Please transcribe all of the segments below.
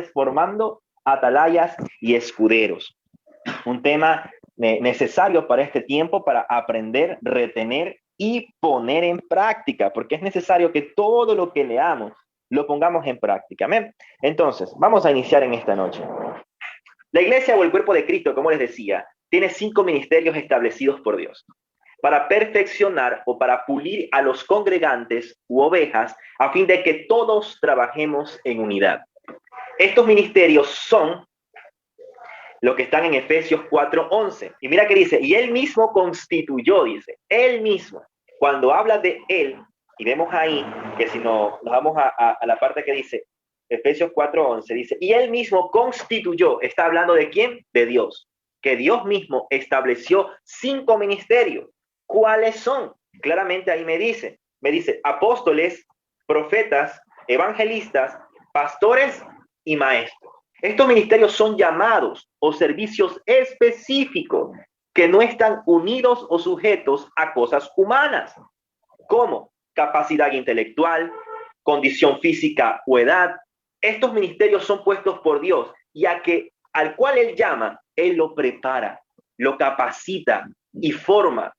es formando atalayas y escuderos. Un tema necesario para este tiempo, para aprender, retener y poner en práctica, porque es necesario que todo lo que leamos lo pongamos en práctica. ¿Amén? Entonces, vamos a iniciar en esta noche. La iglesia o el cuerpo de Cristo, como les decía, tiene 5 ministerios establecidos por Dios para perfeccionar o para pulir a los congregantes u ovejas a fin de que todos trabajemos en unidad. Estos ministerios son los que están en Efesios 4:11. Y mira que dice, y él mismo constituyó, dice, él mismo. Cuando habla de él, y vemos ahí que si nos vamos a la parte que dice, Efesios 4:11, dice, y él mismo constituyó, está hablando de quién, de Dios, que Dios mismo estableció 5 ministerios. ¿Cuáles son? Claramente ahí me dice apóstoles, profetas, evangelistas, pastores y maestros. Estos ministerios son llamados o servicios específicos que no están unidos o sujetos a cosas humanas, como capacidad intelectual, condición física o edad. Estos ministerios son puestos por Dios y al cual Él llama, Él lo prepara, lo capacita y forma.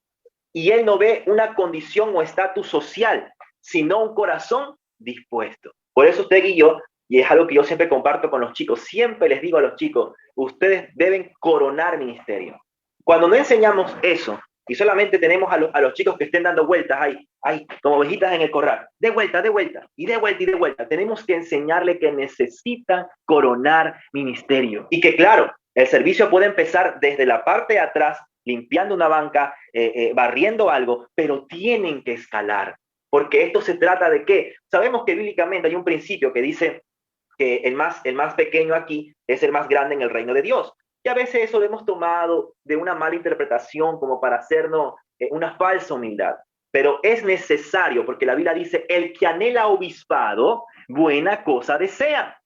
Y Él no ve una condición o estatus social, sino un corazón dispuesto. Por eso usted y yo, y es algo que yo siempre comparto con los chicos, siempre les digo a los chicos, ustedes deben coronar ministerio. Cuando no enseñamos eso, y solamente tenemos a los chicos que estén dando vueltas ahí, como ovejitas en el corral, de vuelta, y de vuelta, y de vuelta, tenemos que enseñarle que necesitan coronar ministerio. Y que claro, el servicio puede empezar desde la parte de atrás, limpiando una banca, barriendo algo, pero tienen que escalar. Porque esto se trata de ¿qué? Sabemos que bíblicamente hay un principio que dice que el más pequeño aquí es el más grande en el reino de Dios. Y a veces eso lo hemos tomado de una mala interpretación como para hacernos una falsa humildad. Pero es necesario, porque la Biblia dice, el que anhela obispado, buena cosa desea.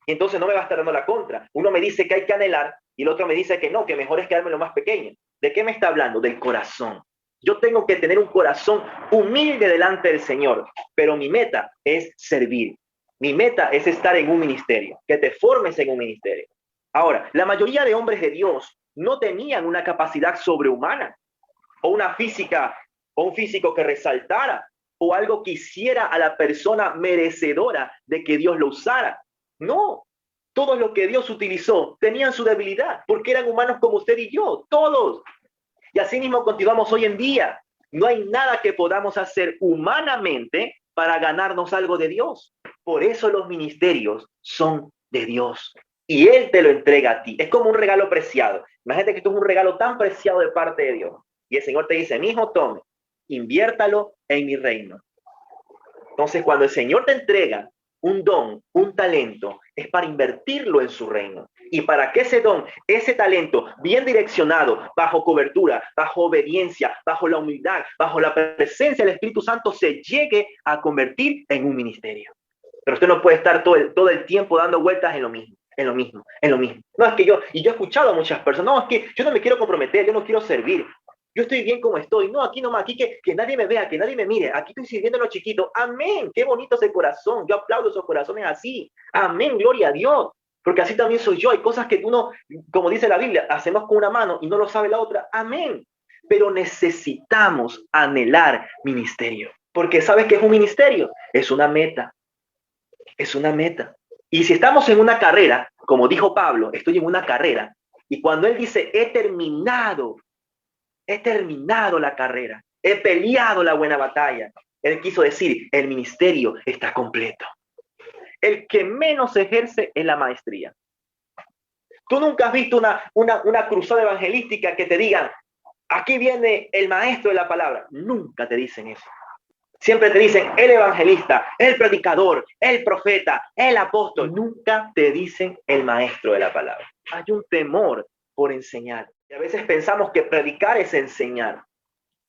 Entonces no me va a estar dando la contra. Uno me dice que hay que anhelar y el otro me dice que no, que mejor es quedarme lo más pequeño. ¿De qué me está hablando? Del corazón. Yo tengo que tener un corazón humilde delante del Señor, pero mi meta es servir. Mi meta es estar en un ministerio, que te formes en un ministerio. Ahora, la mayoría de hombres de Dios no tenían una capacidad sobrehumana o una física o un físico que resaltara o algo que hiciera a la persona merecedora de que Dios lo usara. No, todos los que Dios utilizó tenían su debilidad porque eran humanos como usted y yo, todos. Y así mismo continuamos hoy en día. No hay nada que podamos hacer humanamente para ganarnos algo de Dios. Por eso los ministerios son de Dios. Y Él te lo entrega a ti. Es como un regalo preciado. Imagínate que esto es un regalo tan preciado de parte de Dios. Y el Señor te dice, mi hijo, tome, inviértalo en mi reino. Entonces, cuando el Señor te entrega un don, un talento, es para invertirlo en su reino. Y para que ese don, ese talento, bien direccionado, bajo cobertura, bajo obediencia, bajo la humildad, bajo la presencia del Espíritu Santo, se llegue a convertir en un ministerio. Pero usted no puede estar todo el tiempo dando vueltas en lo mismo. No, es que yo he escuchado a muchas personas, no, es que yo no me quiero comprometer, yo no quiero servir. Yo estoy bien como estoy. No, aquí nomás, aquí que nadie me vea, que nadie me mire. Aquí estoy sirviendo a los chiquitos. Amén. Qué bonito ese corazón. Yo aplaudo esos corazones así. Amén. Gloria a Dios. Porque así también soy yo. Hay cosas que uno, como dice la Biblia, hacemos con una mano y no lo sabe la otra. Amén. Pero necesitamos anhelar ministerio. Porque ¿sabes qué es un ministerio? Es una meta. Es una meta. Y si estamos en una carrera, como dijo Pablo, estoy en una carrera. Y cuando él dice, he terminado la carrera, he peleado la buena batalla. Él quiso decir, el ministerio está completo. El que menos ejerce es la maestría. Tú nunca has visto una cruzada evangelística que te digan, aquí viene el maestro de la palabra. Nunca te dicen eso. Siempre te dicen el evangelista, el predicador, el profeta, el apóstol. Nunca te dicen el maestro de la palabra. Hay un temor por enseñar. Y a veces pensamos que predicar es enseñar.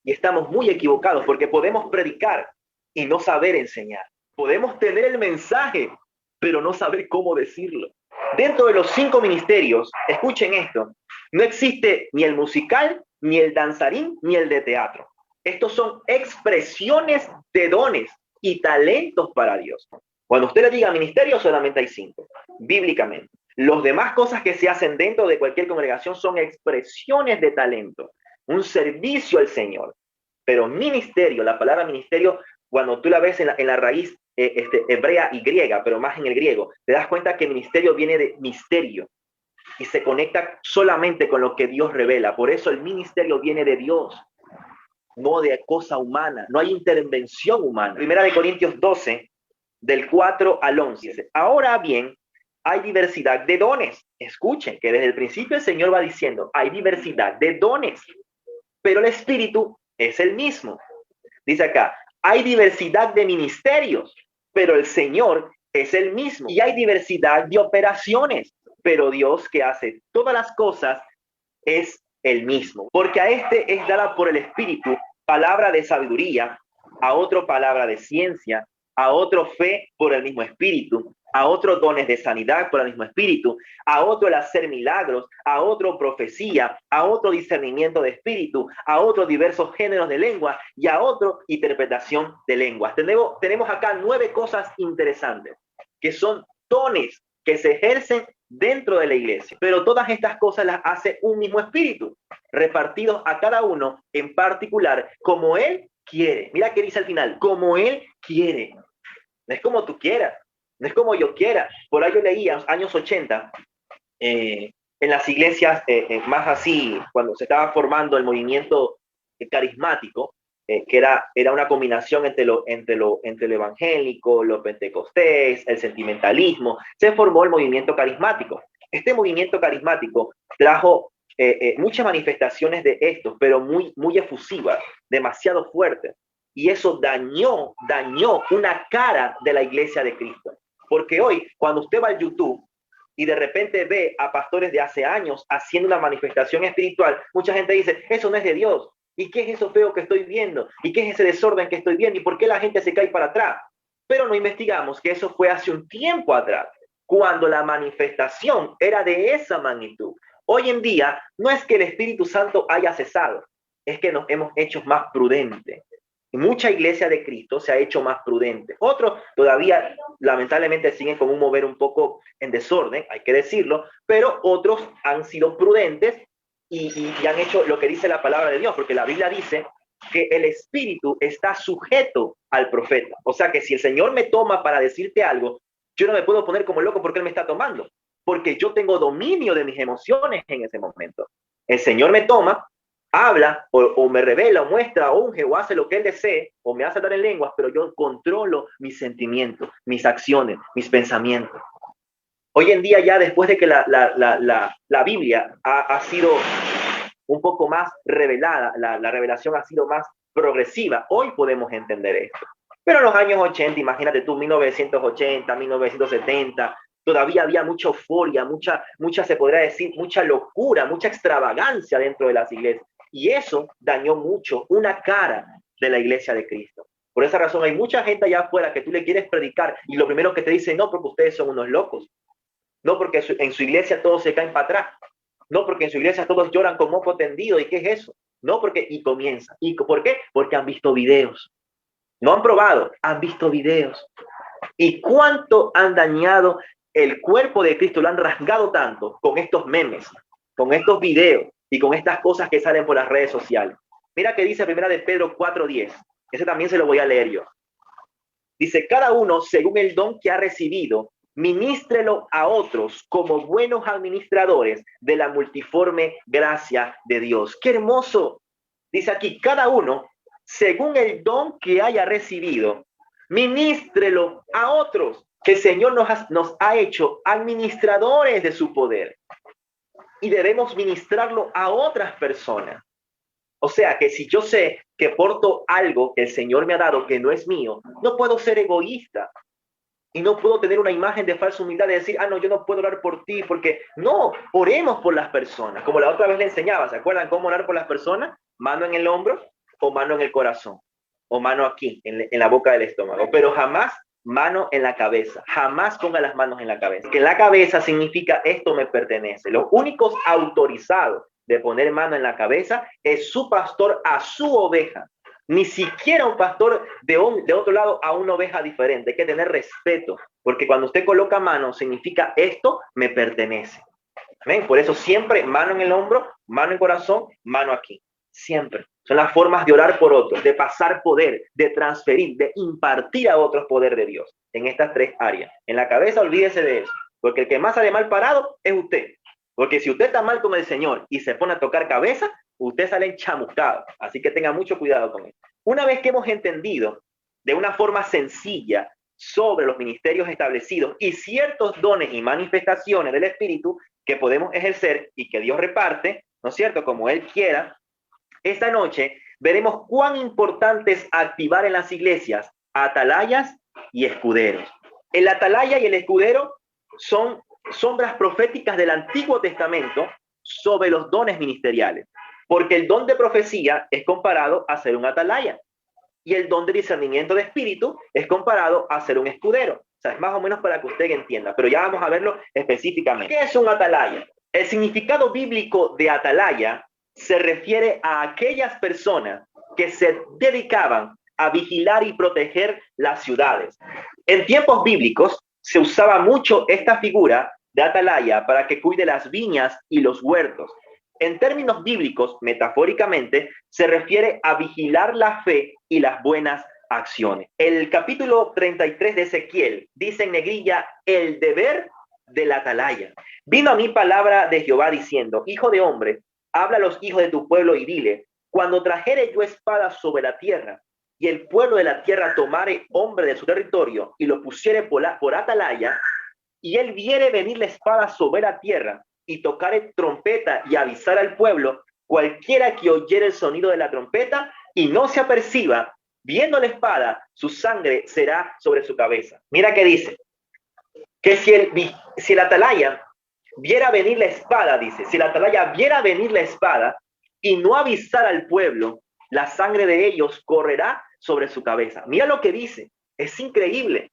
Y estamos muy equivocados porque podemos predicar y no saber enseñar. Podemos tener el mensaje, pero no saber cómo decirlo. Dentro de los 5 ministerios, escuchen esto, no existe ni el musical, ni el danzarín, ni el de teatro. Estos son expresiones de dones y talentos para Dios. Cuando usted le diga ministerio, solamente hay 5, bíblicamente. Los demás cosas que se hacen dentro de cualquier congregación son expresiones de talento, un servicio al Señor. Pero ministerio, la palabra ministerio, cuando tú la ves en la raíz hebrea y griega, pero más en el griego, te das cuenta que ministerio viene de misterio y se conecta solamente con lo que Dios revela. Por eso el ministerio viene de Dios, no de cosa humana, no hay intervención humana. Primera de Corintios 12, del 4 al 11. Dice, ahora bien, hay diversidad de dones. Escuchen que desde el principio el Señor va diciendo, hay diversidad de dones, pero el Espíritu es el mismo. Dice acá, hay diversidad de ministerios, pero el Señor es el mismo. Y hay diversidad de operaciones, pero Dios que hace todas las cosas es el mismo. Porque a este es dada por el Espíritu palabra de sabiduría, a otro palabra de ciencia, a otro fe por el mismo Espíritu, a otros dones de sanidad por el mismo Espíritu, a otro el hacer milagros, a otro profecía, a otro discernimiento de espíritu, a otros diversos géneros de lengua y a otro interpretación de lenguas. Tenemos acá 9 cosas interesantes, que son dones que se ejercen dentro de la iglesia, pero todas estas cosas las hace un mismo Espíritu, repartidos a cada uno en particular, como Él quiere. Mira qué dice al final, como Él quiere. No es como tú quieras, no es como yo quiera. Por ahí yo leía en los años 80, en las iglesias más así, cuando se estaba formando el movimiento carismático, que era una combinación entre lo evangélico, lo pentecostés, el sentimentalismo, se formó el movimiento carismático. Este movimiento carismático trajo muchas manifestaciones de estos, pero muy efusivas, demasiado fuertes. Y eso dañó una cara de la iglesia de Cristo. Porque hoy, cuando usted va al YouTube y de repente ve a pastores de hace años haciendo una manifestación espiritual, mucha gente dice, eso no es de Dios. ¿Y qué es eso feo que estoy viendo? ¿Y qué es ese desorden que estoy viendo? ¿Y por qué la gente se cae para atrás? Pero no investigamos que eso fue hace un tiempo atrás, cuando la manifestación era de esa magnitud. Hoy en día, no es que el Espíritu Santo haya cesado, es que nos hemos hecho más prudentes. Mucha iglesia de Cristo se ha hecho más prudente. Otros todavía, lamentablemente, siguen con un mover un poco en desorden, hay que decirlo, pero otros han sido prudentes y han hecho lo que dice la palabra de Dios, porque la Biblia dice que el Espíritu está sujeto al profeta. O sea que si el Señor me toma para decirte algo, yo no me puedo poner como loco porque Él me está tomando, porque yo tengo dominio de mis emociones en ese momento. El Señor me toma, habla o me revela o muestra o unge o hace lo que Él desee o me hace hablar en lenguas, pero yo controlo mis sentimientos, mis acciones, mis pensamientos. Hoy en día ya después de que la Biblia ha sido un poco más revelada, la revelación ha sido más progresiva, hoy podemos entender esto. Pero en los años 80, imagínate tú, 1980, 1970, todavía había mucha euforia, mucha se podría decir, mucha locura, mucha extravagancia dentro de las iglesias. Y eso dañó mucho una cara de la iglesia de Cristo. Por esa razón hay mucha gente allá afuera que tú le quieres predicar y lo primero que te dicen, no, porque ustedes son unos locos. No, porque en su iglesia todos se caen para atrás. No, porque en su iglesia todos lloran con moco tendido. ¿Y qué es eso? No, porque, y comienza. ¿Y por qué? Porque han visto videos. No han probado, han visto videos. ¿Y cuánto han dañado el cuerpo de Cristo? Lo han rasgado tanto con estos memes, con estos videos y con estas cosas que salen por las redes sociales. Mira que dice primera de Pedro 4:10. Ese también se lo voy a leer yo. Dice, cada uno según el don que ha recibido, ministrelo a otros como buenos administradores de la multiforme gracia de Dios. ¡Qué hermoso! Dice aquí, cada uno, según el don que haya recibido, ministrelo a otros, que el Señor nos ha hecho administradores de su poder. Y debemos ministrarlo a otras personas. O sea, que si yo sé que porto algo que el Señor me ha dado que no es mío, no puedo ser egoísta. Y no puedo tener una imagen de falsa humildad de decir, no, yo no puedo orar por ti, porque no, oremos por las personas. Como la otra vez le enseñaba, ¿se acuerdan cómo orar por las personas? Mano en el hombro o mano en el corazón, o mano aquí, en la boca del estómago, pero jamás mano en la cabeza, jamás ponga las manos en la cabeza. Que en la cabeza significa esto me pertenece. Los únicos autorizados de poner mano en la cabeza es su pastor a su oveja. Ni siquiera un pastor de otro lado a una oveja diferente. Hay que tener respeto, porque cuando usted coloca mano, significa esto me pertenece. ¿Ven? Por eso siempre mano en el hombro, mano en corazón, mano aquí. Siempre. Son las formas de orar por otros, de pasar poder, de transferir, de impartir a otros poder de Dios. En estas tres áreas. En la cabeza, olvídese de eso. Porque el que más sale mal parado es usted. Porque si usted está mal con el Señor y se pone a tocar cabeza, usted sale enchamuscado. Así que tenga mucho cuidado con eso. Una vez que hemos entendido de una forma sencilla sobre los ministerios establecidos y ciertos dones y manifestaciones del Espíritu que podemos ejercer y que Dios reparte, ¿no es cierto?, como Él quiera, esta noche veremos cuán importante es activar en las iglesias atalayas y escuderos. El atalaya y el escudero son sombras proféticas del Antiguo Testamento sobre los dones ministeriales, porque el don de profecía es comparado a ser un atalaya y el don de discernimiento de espíritu es comparado a ser un escudero. O sea, es más o menos para que usted entienda, pero ya vamos a verlo específicamente. ¿Qué es un atalaya? El significado bíblico de atalaya se refiere a aquellas personas que se dedicaban a vigilar y proteger las ciudades. En tiempos bíblicos se usaba mucho esta figura de atalaya para que cuide las viñas y los huertos. En términos bíblicos, metafóricamente, se refiere a vigilar la fe y las buenas acciones. El capítulo 33 de Ezequiel dice en negrilla el deber del atalaya. Vino a mí palabra de Jehová diciendo, hijo de hombre, habla a los hijos de tu pueblo y dile, cuando trajere yo espada sobre la tierra y el pueblo de la tierra tomare hombre de su territorio y lo pusiere por atalaya y él viere venir la espada sobre la tierra y tocare trompeta y avisar al pueblo, cualquiera que oyere el sonido de la trompeta y no se aperciba, viendo la espada, su sangre será sobre su cabeza. Mira que dice, que si el atalaya viera venir la espada, dice, si el atalaya viera venir la espada y no avisar al pueblo, la sangre de ellos correrá sobre su cabeza. Mira lo que dice, es increíble.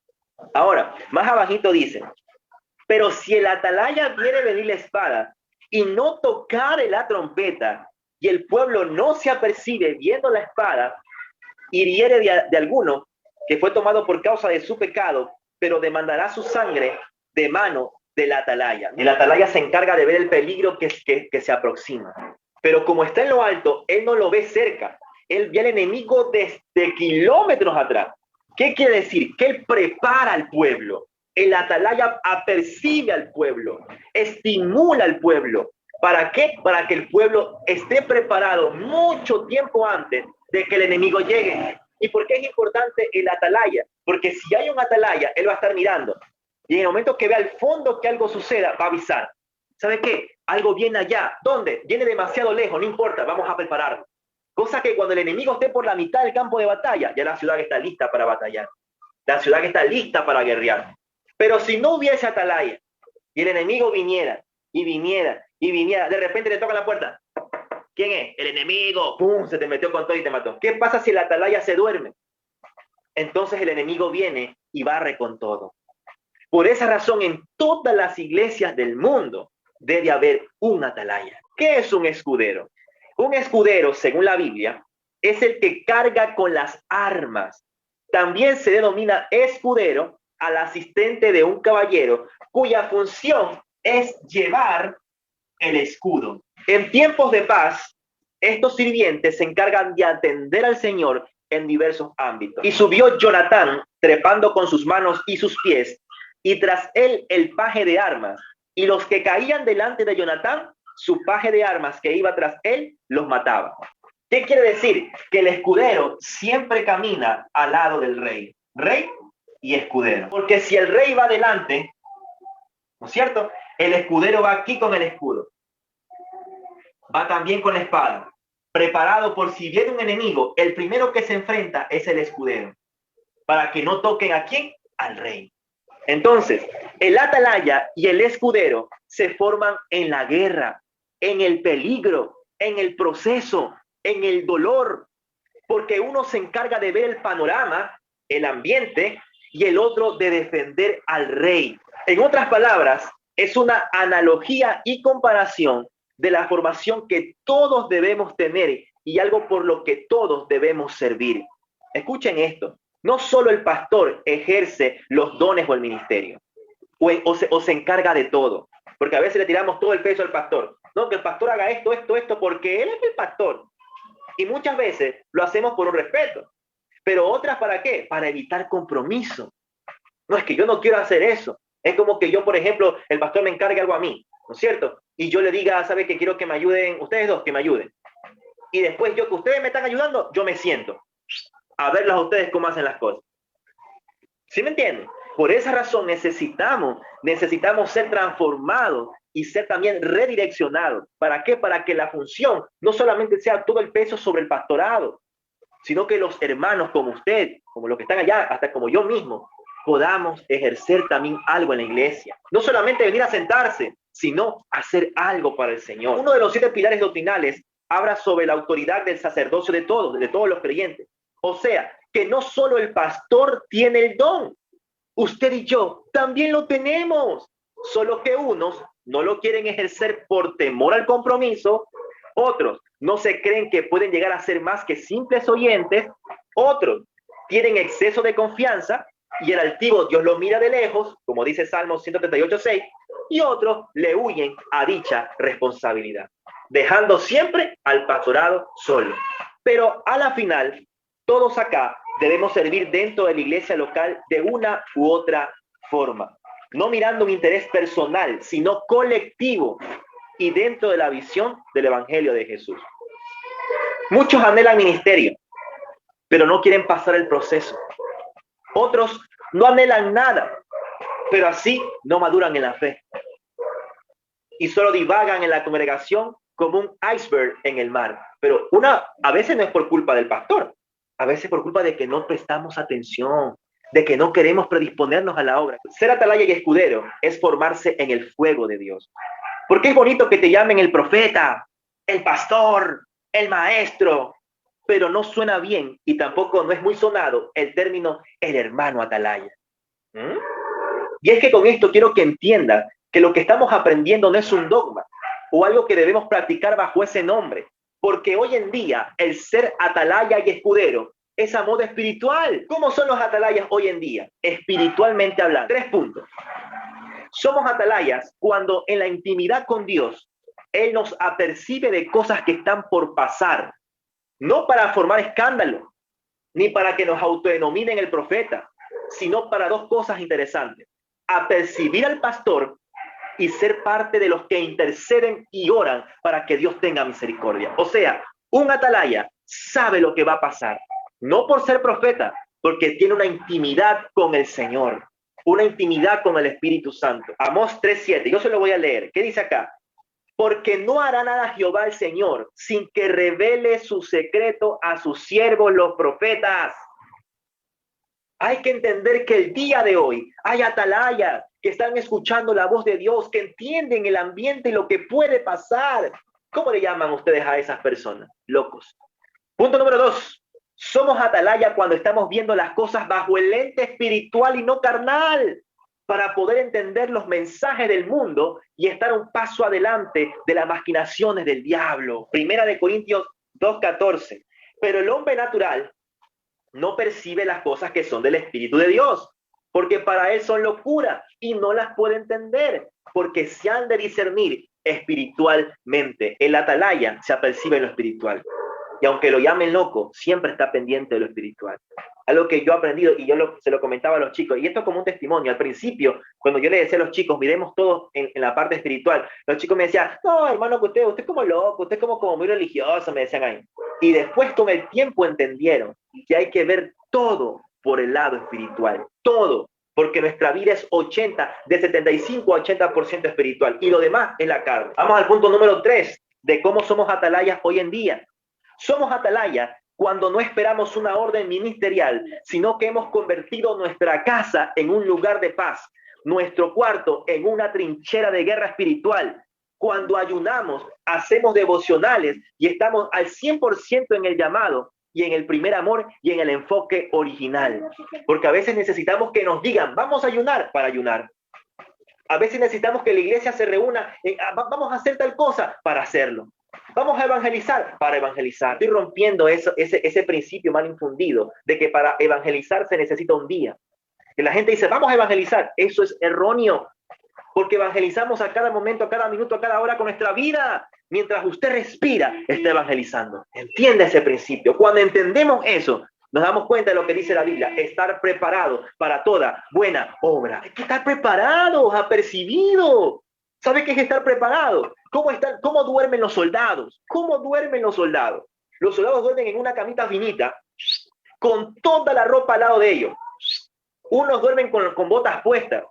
Ahora, más abajito dice, pero si el atalaya viere venir la espada y no tocare la trompeta y el pueblo no se apercibe viendo la espada, hiriere de alguno que fue tomado por causa de su pecado, pero demandará su sangre de mano del atalaya. El atalaya se encarga de ver el peligro que se aproxima. Pero como está en lo alto, él no lo ve cerca. Él ve al enemigo desde kilómetros atrás. ¿Qué quiere decir? Que él prepara al pueblo. El atalaya apercibe al pueblo, estimula al pueblo. ¿Para qué? Para que el pueblo esté preparado mucho tiempo antes de que el enemigo llegue. ¿Y por qué es importante el atalaya? Porque si hay un atalaya, él va a estar mirando. Y en el momento que vea al fondo que algo suceda, va a avisar. ¿Sabe qué? Algo viene allá. ¿Dónde? Viene demasiado lejos, no importa, vamos a prepararnos. Cosa que cuando el enemigo esté por la mitad del campo de batalla, ya la ciudad está lista para batallar. La ciudad está lista para guerrear. Pero si no hubiese atalaya y el enemigo viniera y viniera y viniera, de repente le toca la puerta. ¿Quién es? El enemigo. ¡Pum! Se te metió con todo y te mató. ¿Qué pasa si el atalaya se duerme? Entonces el enemigo viene y barre con todo. Por esa razón, en todas las iglesias del mundo debe haber un atalaya. ¿Qué es un escudero? Un escudero, según la Biblia, es el que carga con las armas. También se denomina escudero al asistente de un caballero cuya función es llevar el escudo. En tiempos de paz, estos sirvientes se encargan de atender al Señor en diversos ámbitos. Y subió Jonatán trepando con sus manos y sus pies, y tras él el paje de armas, y los que caían delante de Jonatán, su paje de armas que iba tras él, los mataba. ¿Qué quiere decir? Que el escudero siempre camina al lado del rey. Rey y escudero. Porque si el rey va adelante, ¿no es cierto? El escudero va aquí con el escudo. Va también con la espada. Preparado por si viene un enemigo, el primero que se enfrenta es el escudero. Para que no toquen a quién, al rey. Entonces, el atalaya y el escudero se forman en la guerra, en el peligro, en el proceso, en el dolor, porque uno se encarga de ver el panorama, el ambiente, y el otro de defender al rey. En otras palabras, es una analogía y comparación de la formación que todos debemos tener y algo por lo que todos debemos servir. Escuchen esto, no solo el pastor ejerce los dones o el ministerio, o se encarga de todo, porque a veces le tiramos todo el peso al pastor. No, que el pastor haga esto, porque él es el pastor. Y muchas veces lo hacemos por un respeto, pero otras ¿para qué? Para evitar compromiso. No, es que yo no quiero hacer eso. Es como que yo, por ejemplo, el pastor me encargue algo a mí, ¿no es cierto? Y yo le diga, ¿sabe que quiero que me ayuden? Ustedes dos, que me ayuden. Y después yo, que ustedes me están ayudando, yo me siento a verlos a ustedes cómo hacen las cosas. ¿Sí me entienden? Por esa razón necesitamos ser transformados y ser también redireccionados. ¿Para qué? Para que la función no solamente sea todo el peso sobre el pastorado, sino que los hermanos como usted, como los que están allá, hasta como yo mismo, podamos ejercer también algo en la iglesia. No solamente venir a sentarse, sino hacer algo para el Señor. Uno de los 7 pilares doctrinales habla sobre la autoridad del sacerdocio de todos los creyentes. O sea, que no solo el pastor tiene el don, usted y yo también lo tenemos, solo que unos no lo quieren ejercer por temor al compromiso, otros no se creen que pueden llegar a ser más que simples oyentes, otros tienen exceso de confianza y el altivo Dios lo mira de lejos, como dice Salmo 138:6, y otros le huyen a dicha responsabilidad, dejando siempre al pastorado solo. Pero a la final, todos acá debemos servir dentro de la iglesia local de una u otra forma, no mirando un interés personal, sino colectivo y dentro de la visión del Evangelio de Jesús. Muchos anhelan ministerio, pero no quieren pasar el proceso. Otros no anhelan nada, pero así no maduran en la fe y solo divagan en la congregación como un iceberg en el mar. Pero a veces no es por culpa del pastor, a veces por culpa de que no prestamos atención, de que no queremos predisponernos a la obra. Ser atalaya y escudero es formarse en el fuego de Dios. Porque es bonito que te llamen el profeta, el pastor, el maestro, pero no suena bien y tampoco no es muy sonado el término el hermano atalaya. Y es que con esto quiero que entiendas que lo que estamos aprendiendo no es un dogma o algo que debemos practicar bajo ese nombre, porque hoy en día el ser atalaya y escudero es a modo espiritual. ¿Cómo son los atalayas hoy en día? Espiritualmente hablando. 3 puntos. Somos atalayas cuando en la intimidad con Dios Él nos apercibe de cosas que están por pasar, no para formar escándalo, ni para que nos autodenominen el profeta, sino para 2 cosas interesantes: apercibir al pastor y ser parte de los que interceden y oran para que Dios tenga misericordia. O sea, un atalaya sabe lo que va a pasar, no por ser profeta, porque tiene una intimidad con el Señor, una intimidad con el Espíritu Santo. Amós 3:7, yo se lo voy a leer. ¿Qué dice acá? Porque no hará nada Jehová el Señor sin que revele su secreto a sus siervos los profetas. Hay que entender que el día de hoy hay atalayas que están escuchando la voz de Dios, que entienden el ambiente y lo que puede pasar. ¿Cómo le llaman ustedes a esas personas? Locos. Punto número 2. Somos atalaya cuando estamos viendo las cosas bajo el lente espiritual y no carnal, para poder entender los mensajes del mundo y estar un paso adelante de las maquinaciones del diablo. 1 Corintios 2:14. Pero el hombre natural no percibe las cosas que son del Espíritu de Dios, porque para él son locura y no las puede entender, porque se han de discernir espiritualmente. El atalaya se apercibe en lo espiritual. Y aunque lo llamen loco, siempre está pendiente de lo espiritual. Algo que yo he aprendido y se lo comentaba a los chicos, y esto como un testimonio. Al principio, cuando yo le decía a los chicos, miremos todos en la parte espiritual, los chicos me decían, no, hermano, que usted es como loco, usted es como muy religioso, me decían ahí. Y después con el tiempo entendieron que hay que ver todo por el lado espiritual, todo, porque nuestra vida es de 75 a 80% espiritual, y lo demás es la carne. Vamos al punto número 3, de cómo somos atalayas hoy en día. Somos atalayas cuando no esperamos una orden ministerial, sino que hemos convertido nuestra casa en un lugar de paz, nuestro cuarto en una trinchera de guerra espiritual. Cuando ayunamos, hacemos devocionales y estamos al 100% en el llamado y en el primer amor y en el enfoque original. Porque a veces necesitamos que nos digan, vamos a ayunar para ayunar. A veces necesitamos que la iglesia se reúna, vamos a hacer tal cosa para hacerlo. Vamos a evangelizar para evangelizar. Estoy rompiendo ese principio mal infundido de que para evangelizar se necesita un día. Que la gente dice, vamos a evangelizar. Eso es erróneo, porque evangelizamos a cada momento, a cada minuto, a cada hora con nuestra vida. Mientras usted respira, está evangelizando. Entiende ese principio. Cuando entendemos eso, nos damos cuenta de lo que dice la Biblia, estar preparado para toda buena obra. Hay que estar preparados, apercibidos. ¿Sabe qué es estar preparado? ¿Cómo duermen los soldados? ¿Cómo duermen los soldados? Los soldados duermen en una camita finita, con toda la ropa al lado de ellos. Unos duermen con botas puestas,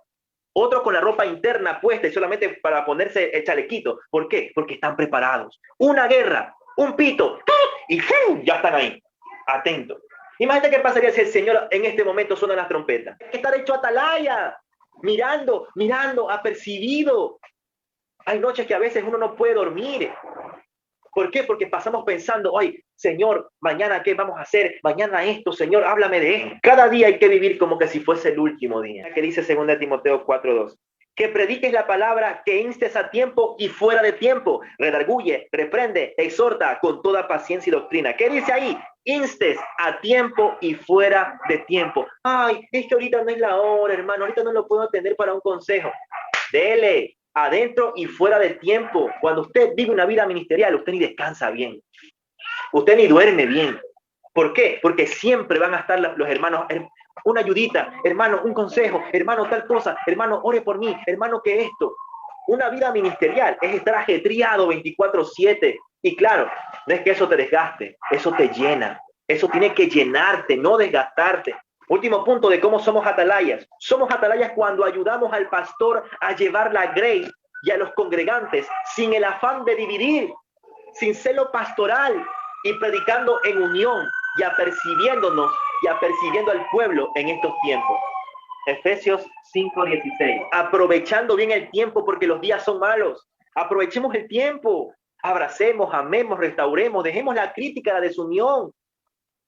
otros con la ropa interna puesta y solamente para ponerse el chalequito. ¿Por qué? Porque están preparados. Una guerra, un pito, y ¡fum! Ya están ahí, atentos. Imagínate qué pasaría si el Señor en este momento suena las trompetas. Hay que estar hecho atalaya, mirando, apercibido. Hay noches que a veces uno no puede dormir. ¿Por qué? Porque pasamos pensando, ay, Señor, mañana qué vamos a hacer, mañana esto, Señor, háblame de esto. Cada día hay que vivir como que si fuese el último día. Que dice 2 Timoteo 4:2. Que prediques la palabra, que instes a tiempo y fuera de tiempo. Redarguye, reprende, exhorta con toda paciencia y doctrina. ¿Qué dice ahí? Instes a tiempo y fuera de tiempo. Ay, es que ahorita no es la hora, hermano, ahorita no lo puedo atender para un consejo. Dele. Adentro y fuera de tiempo. Cuando usted vive una vida ministerial, usted ni descansa bien. Usted ni duerme bien. ¿Por qué? Porque siempre van a estar los hermanos, una ayudita, hermano, un consejo, hermano, tal cosa, hermano, ore por mí, hermano, que esto. Una vida ministerial es estar ajetreado 24/7. Y claro, no es que eso te desgaste, eso te llena. Eso tiene que llenarte, no desgastarte. Último punto de cómo somos atalayas. Somos atalayas cuando ayudamos al pastor a llevar la grey y a los congregantes sin el afán de dividir, sin celo pastoral y predicando en unión y apercibiéndonos y apercibiendo al pueblo en estos tiempos. Efesios 5:16. Aprovechando bien el tiempo porque los días son malos. Aprovechemos el tiempo. Abracemos, amemos, restauremos, dejemos la crítica, la desunión.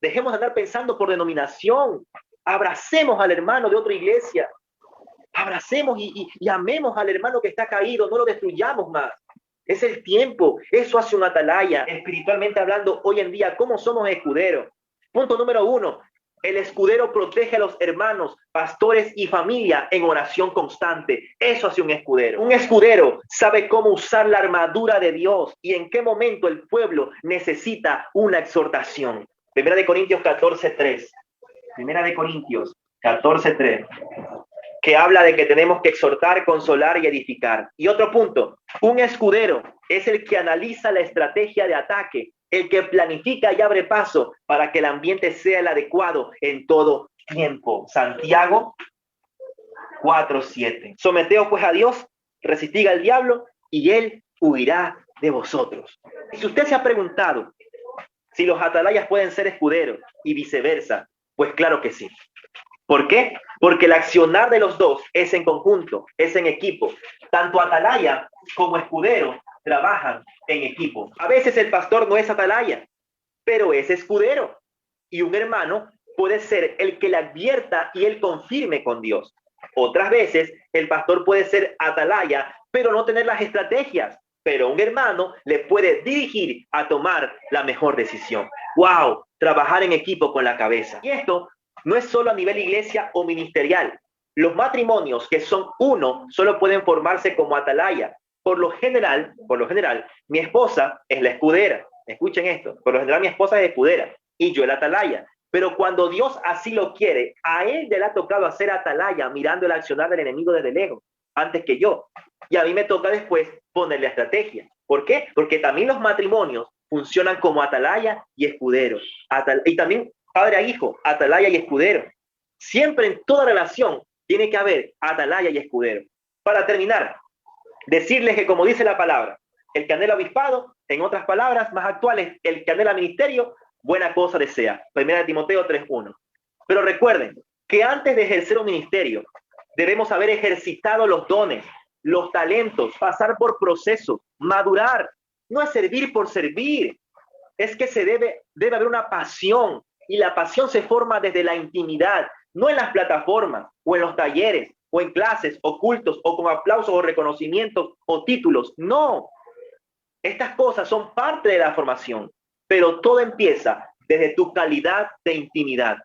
Dejemos de andar pensando por denominación. Abracemos al hermano de otra iglesia. Abracemos y amemos al hermano que está caído. No lo destruyamos más. Es el tiempo. Eso hace un atalaya. Espiritualmente hablando, hoy en día, ¿cómo somos escuderos? Punto número 1. El escudero protege a los hermanos, pastores y familia en oración constante. Eso hace un escudero. Un escudero sabe cómo usar la armadura de Dios y en qué momento el pueblo necesita una exhortación. Primera de Corintios 14:3. Primera de Corintios 14:3. Que habla de que tenemos que exhortar, consolar y edificar. Y otro punto, un escudero es el que analiza la estrategia de ataque, el que planifica y abre paso para que el ambiente sea el adecuado en todo tiempo. Santiago 4:7. Someteos pues a Dios, resistid al diablo y él huirá de vosotros. Si usted se ha preguntado si los atalayas pueden ser escuderos y viceversa, pues claro que sí. ¿Por qué? Porque el accionar de los dos es en conjunto, es en equipo. Tanto atalaya como escudero trabajan en equipo. A veces el pastor no es atalaya, pero es escudero. Y un hermano puede ser el que le advierta y él confirme con Dios. Otras veces el pastor puede ser atalaya, pero no tener las estrategias. Pero un hermano le puede dirigir a tomar la mejor decisión. ¡Wow! Trabajar en equipo con la cabeza. Y esto no es solo a nivel iglesia o ministerial. Los matrimonios que son uno solo pueden formarse como atalaya. Por lo general, mi esposa es la escudera. Escuchen esto. Por lo general mi esposa es escudera y yo el atalaya. Pero cuando Dios así lo quiere, a él le ha tocado hacer atalaya mirando el accionar del enemigo desde lejos, antes que yo. Y a mí me toca después ponerle estrategia. ¿Por qué? Porque también los matrimonios funcionan como atalaya y escudero. Y también padre a hijo, atalaya y escudero. Siempre en toda relación tiene que haber atalaya y escudero. Para terminar, decirles que como dice la palabra, el que anhela obispado, en otras palabras más actuales, el que anhela ministerio, buena cosa desea. Primera de Timoteo 3:1. Pero recuerden que antes de ejercer un ministerio, debemos haber ejercitado los dones, los talentos, pasar por procesos, madurar. No es servir por servir. Es que debe haber una pasión. Y la pasión se forma desde la intimidad, no en las plataformas, o en los talleres, o en clases, o cultos, o con aplausos, o reconocimientos, o títulos. No. Estas cosas son parte de la formación, pero todo empieza desde tu calidad de intimidad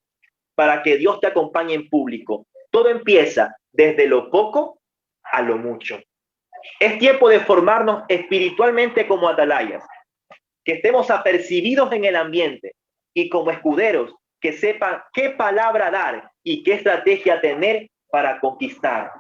para que Dios te acompañe en público. Todo empieza desde lo poco a lo mucho. Es tiempo de formarnos espiritualmente como atalayas, que estemos apercibidos en el ambiente y como escuderos que sepan qué palabra dar y qué estrategia tener para conquistar.